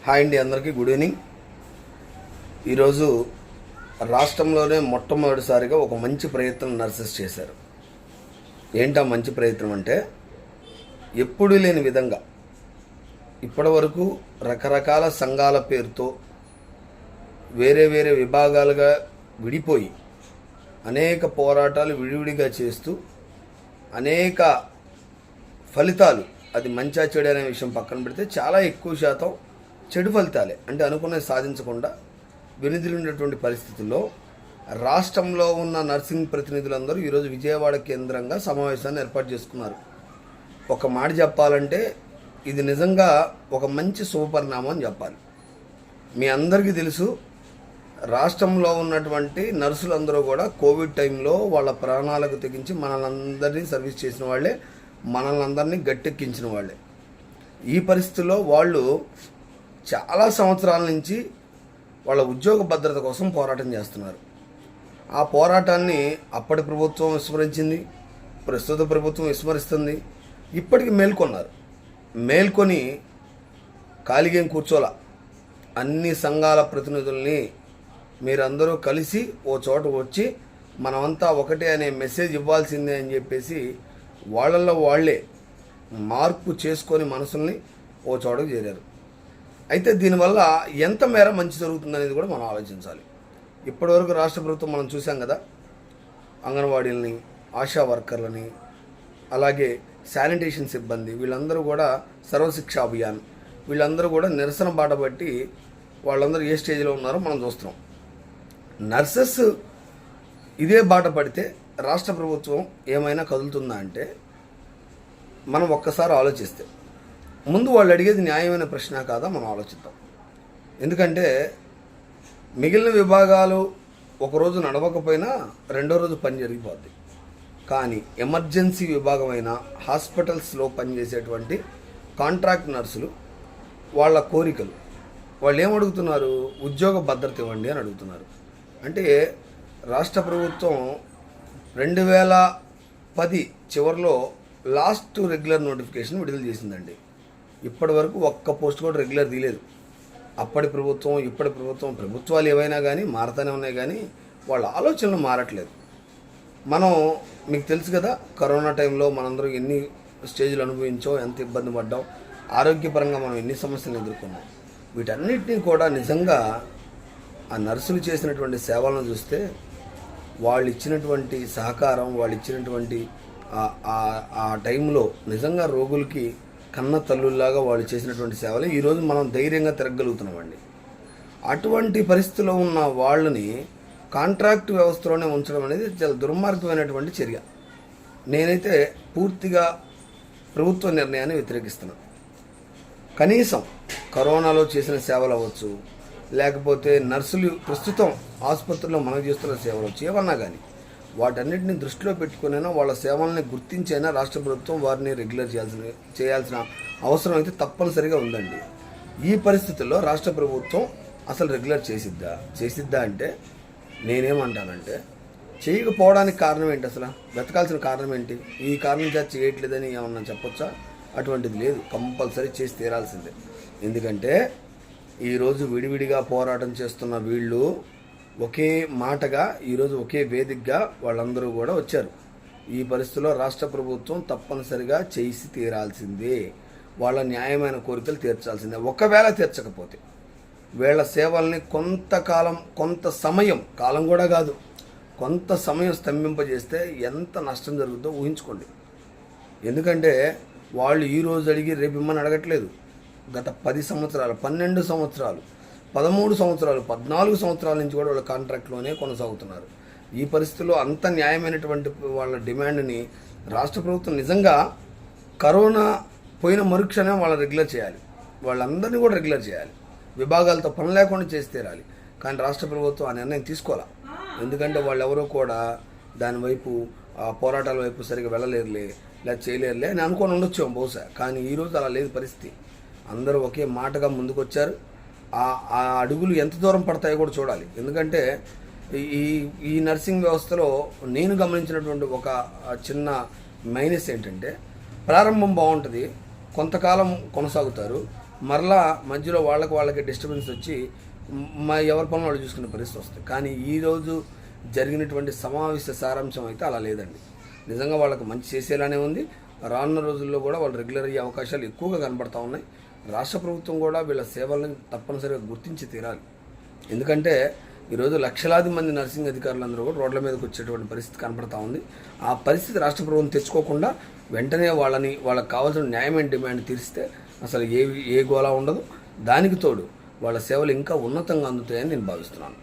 Hi అండి, అందరికీ good evening. ఈరోజు రాష్ట్రంలోనే మొట్టమొదటిసారిగా ఒక మంచి ప్రయత్నం నర్సెస్ చేశారు. ఏంటా మంచి ప్రయత్నం అంటే, ఎప్పుడూ లేని విధంగా ఇప్పటి వరకు రకరకాల సంఘాల పేరుతో వేరే వేరే విభాగాలుగా విడిపోయి అనేక పోరాటాలు విడివిడిగా చేస్తూ అనేక ఫలితాలు, అది మంచా చెడు అనే విషయం పక్కన పెడితే చాలా ఎక్కువ శాతం చెడు ఫలితాలే, అంటే అనుకున్నది సాధించకుండా వెనుదిరిగినటువంటి పరిస్థితుల్లో రాష్ట్రంలో ఉన్న నర్సింగ్ ప్రతినిధులందరూ ఈరోజు విజయవాడ కేంద్రంగా సమావేశాన్ని ఏర్పాటు చేసుకున్నారు. ఒక మాట చెప్పాలంటే ఇది నిజంగా ఒక మంచి శుభపరిణామం అని చెప్పాలి. మీ అందరికీ తెలుసు, రాష్ట్రంలో ఉన్నటువంటి నర్సులందరూ కూడా కోవిడ్ టైంలో వాళ్ళ ప్రాణాలకు తెగించి మనల్ని సర్వీస్ చేసిన వాళ్ళే, మనల్ని అందరినీ గట్టెక్కించిన వాళ్ళే. ఈ పరిస్థితుల్లో వాళ్ళు చాలా సంవత్సరాల నుంచి వాళ్ళ ఉద్యోగ భద్రత కోసం పోరాటం చేస్తున్నారు. ఆ పోరాటాన్ని అప్పటి ప్రభుత్వం విస్మరించింది, ప్రస్తుత ప్రభుత్వం విస్మరిస్తుంది. ఇప్పటికి మేల్కొని ఖాళీగేం కూర్చోలా. అన్ని సంఘాల ప్రతినిధుల్ని మీరందరూ కలిసి ఓ చోట వచ్చి మనమంతా ఒకటే అనే మెసేజ్ ఇవ్వాల్సిందే అని చెప్పేసి వాళ్ళల్లో వాళ్ళే మార్పు చేసుకొని మనసుల్ని ఓ చోటకు చేరారు. అయితే దీనివల్ల ఎంత మేర మంచి జరుగుతుందనేది కూడా మనం ఆలోచించాలి. ఇప్పటివరకు రాష్ట్ర ప్రభుత్వం మనం చూసాం కదా, అంగన్వాడీలని, ఆశా వర్కర్లని, అలాగే శానిటేషన్ సిబ్బంది, వీళ్ళందరూ కూడా సర్వశిక్ష అభియాన్, వీళ్ళందరూ కూడా నిరసన బాట బట్టి వాళ్ళందరూ ఏ స్టేజ్లో ఉన్నారో మనం చూస్తున్నాం. నర్సెస్ ఇదే బాట పడితే రాష్ట్ర ప్రభుత్వం ఏమైనా కదులుతుందా అంటే మనం ఒక్కసారి ఆలోచిస్తే ముందు వాళ్ళు అడిగేది న్యాయమైన ప్రశ్న కాదా మనం ఆలోచిద్దాం. ఎందుకంటే మిగిలిన విభాగాలు ఒకరోజు నడవకపోయినా రెండో రోజు పని జరిగిపోద్ది. కానీ ఎమర్జెన్సీ విభాగమైన హాస్పిటల్స్లో పనిచేసేటువంటి కాంట్రాక్ట్ నర్సులు వాళ్ళ కోరికలు, వాళ్ళు ఏమడుగుతున్నారు? ఉద్యోగ భద్రత ఇవ్వండి అని అడుగుతున్నారు. అంటే రాష్ట్ర ప్రభుత్వం 2010 చివరిలో లాస్ట్ రెగ్యులర్ నోటిఫికేషన్ విడుదల చేసిందండి. ఇప్పటి వరకు ఒక్క పోస్ట్ కూడా రెగ్యులర్ తీయలేదు. అప్పటి ప్రభుత్వం ఇప్పటి ప్రభుత్వాలు ఏవైనా కానీ మారుతూనే ఉన్నాయి, కానీ వాళ్ళ ఆలోచనలు మారట్లేదు. మనం మీకు తెలుసు కదా, కరోనా టైంలో మనందరం ఎన్ని స్టేజ్లు అనుభవించో, ఎంత ఇబ్బంది పడ్డాం, ఆరోగ్యపరంగా మనం ఎన్ని సమస్యలు ఎదుర్కొన్నాం. వీటన్నిటినీ కూడా నిజంగా ఆ నర్సులు చేసినటువంటి సేవలను చూస్తే, వాళ్ళు ఇచ్చినటువంటి సహకారం, వాళ్ళు ఇచ్చినటువంటి ఆ టైంలో నిజంగా రోగులకి కన్న తల్లుల్లాగా వాళ్ళు చేసినటువంటి సేవలు ఈరోజు మనం ధైర్యంగా తిరగలుగుతున్నామండి. అటువంటి పరిస్థితిలో ఉన్న వాళ్ళని కాంట్రాక్ట్ వ్యవస్థలోనే ఉంచడం అనేది చాలా దుర్మార్గమైనటువంటి చర్య. నేనైతే పూర్తిగా ప్రభుత్వ నిర్ణయాన్ని వ్యతిరేకిస్తున్నాను. కనీసం కరోనాలో చేసిన సేవలు అవ్వచ్చు, లేకపోతే నర్సులు ప్రస్తుతం ఆసుపత్రిలో మనకు చేస్తున్న సేవలు అవచ్చు, ఏమన్నా కానీ వాటన్నిటిని దృష్టిలో పెట్టుకునైనా వాళ్ళ సేవల్ని గుర్తించైనా రాష్ట్ర ప్రభుత్వం వారిని రెగ్యులర్ చేయాల్సిన అవసరం అయితే తప్పనిసరిగా ఉందండి. ఈ పరిస్థితుల్లో రాష్ట్ర ప్రభుత్వం అసలు రెగ్యులర్ చేసిద్దా అంటే నేనేమంటానంటే, చేయకపోవడానికి కారణం ఏంటి? అసలు వెతకాల్సిన కారణం ఏంటి? ఈ కారణం చేత చేయట్లేదని ఏమన్నా చెప్పొచ్చా? అటువంటిది లేదు, కంపల్సరీ చేసి తీరాల్సిందే. ఎందుకంటే ఈరోజు విడివిడిగా పోరాటం చేస్తున్న వీళ్ళు ఒకే మాటగా ఈరోజు ఒకే వేదికగా వాళ్ళందరూ కూడా వచ్చారు. ఈ పరిస్థితిలో రాష్ట్ర ప్రభుత్వం తప్పనిసరిగా చేసి తీరాల్సిందే, వాళ్ళ న్యాయమైన కోరికలు తీర్చాల్సిందే. ఒకవేళ తీర్చకపోతే వీళ్ళ సేవల్ని కొంత సమయం, కాలం కూడా కాదు, కొంత సమయం స్తంభింపజేస్తే ఎంత నష్టం జరుగుతుందో ఊహించుకోండి. ఎందుకంటే వాళ్ళు ఈరోజు అడిగి రేపు ఇమ్మని అడగట్లేదు. గత 10 సంవత్సరాలు, 12 సంవత్సరాలు, 13 సంవత్సరాలు, 14 సంవత్సరాల నుంచి కూడా వాళ్ళ కాంట్రాక్ట్లోనే కొనసాగుతున్నారు. ఈ పరిస్థితుల్లో అంత న్యాయమైనటువంటి వాళ్ళ డిమాండ్ని రాష్ట్ర ప్రభుత్వం నిజంగా కరోనా పోయిన మరుక్షణం వాళ్ళని రెగ్యులర్ చేయాలి, వాళ్ళందరినీ కూడా రెగ్యులర్ చేయాలి, విభాగాలతో పని లేకుండా చేసి తీరాలి. కానీ రాష్ట్ర ప్రభుత్వం ఆ నిర్ణయం తీసుకోవాలి. ఎందుకంటే వాళ్ళెవరూ కూడా దాని వైపు, పోరాటాల వైపు సరిగా వెళ్ళలేరులే, లేదా చేయలేరులే అని అనుకొని ఉండొచ్చు బహుశా. కానీ ఈరోజు అలా లేదు పరిస్థితి. అందరూ ఒకే మాటగా ముందుకొచ్చారు. ఆ అడుగులు ఎంత దూరం పడతాయో కూడా చూడాలి. ఎందుకంటే ఈ నర్సింగ్ వ్యవస్థలో నేను గమనించినటువంటి ఒక చిన్న మైనస్ ఏంటంటే, ప్రారంభం బాగుంటుంది, కొంతకాలం కొనసాగుతారు, మరలా మధ్యలో వాళ్ళకి డిస్టర్బెన్స్ వచ్చి ఎవరి పనులు వాళ్ళు చూసుకునే పరిస్థితి వస్తుంది. కానీ ఈరోజు జరిగినటువంటి సమావేశ సారాంశం అయితే అలా లేదండి. నిజంగా వాళ్ళకి మంచి చేసేలానే ఉంది. రానున్న రోజుల్లో కూడా వాళ్ళు రెగ్యులర్ అయ్యే అవకాశాలు ఎక్కువగా కనబడతా ఉన్నాయి. రాష్ట్ర ప్రభుత్వం కూడా వీళ్ళ సేవలను తప్పనిసరిగా గుర్తించి తీరాలి. ఎందుకంటే ఈరోజు లక్షలాది మంది నర్సింగ్ అధికారులందరూ కూడా రోడ్ల మీదకి వచ్చేటువంటి పరిస్థితి కనపడతా ఉంది. ఆ పరిస్థితి రాష్ట్ర ప్రభుత్వం తెచ్చుకోకుండా వెంటనే వాళ్ళకి కావాల్సిన న్యాయమైన డిమాండ్ తీరిస్తే అసలు ఏ గోలా ఉండదు. దానికి తోడు వాళ్ళ సేవలు ఇంకా ఉన్నతంగా అందుతాయని నేను భావిస్తున్నాను.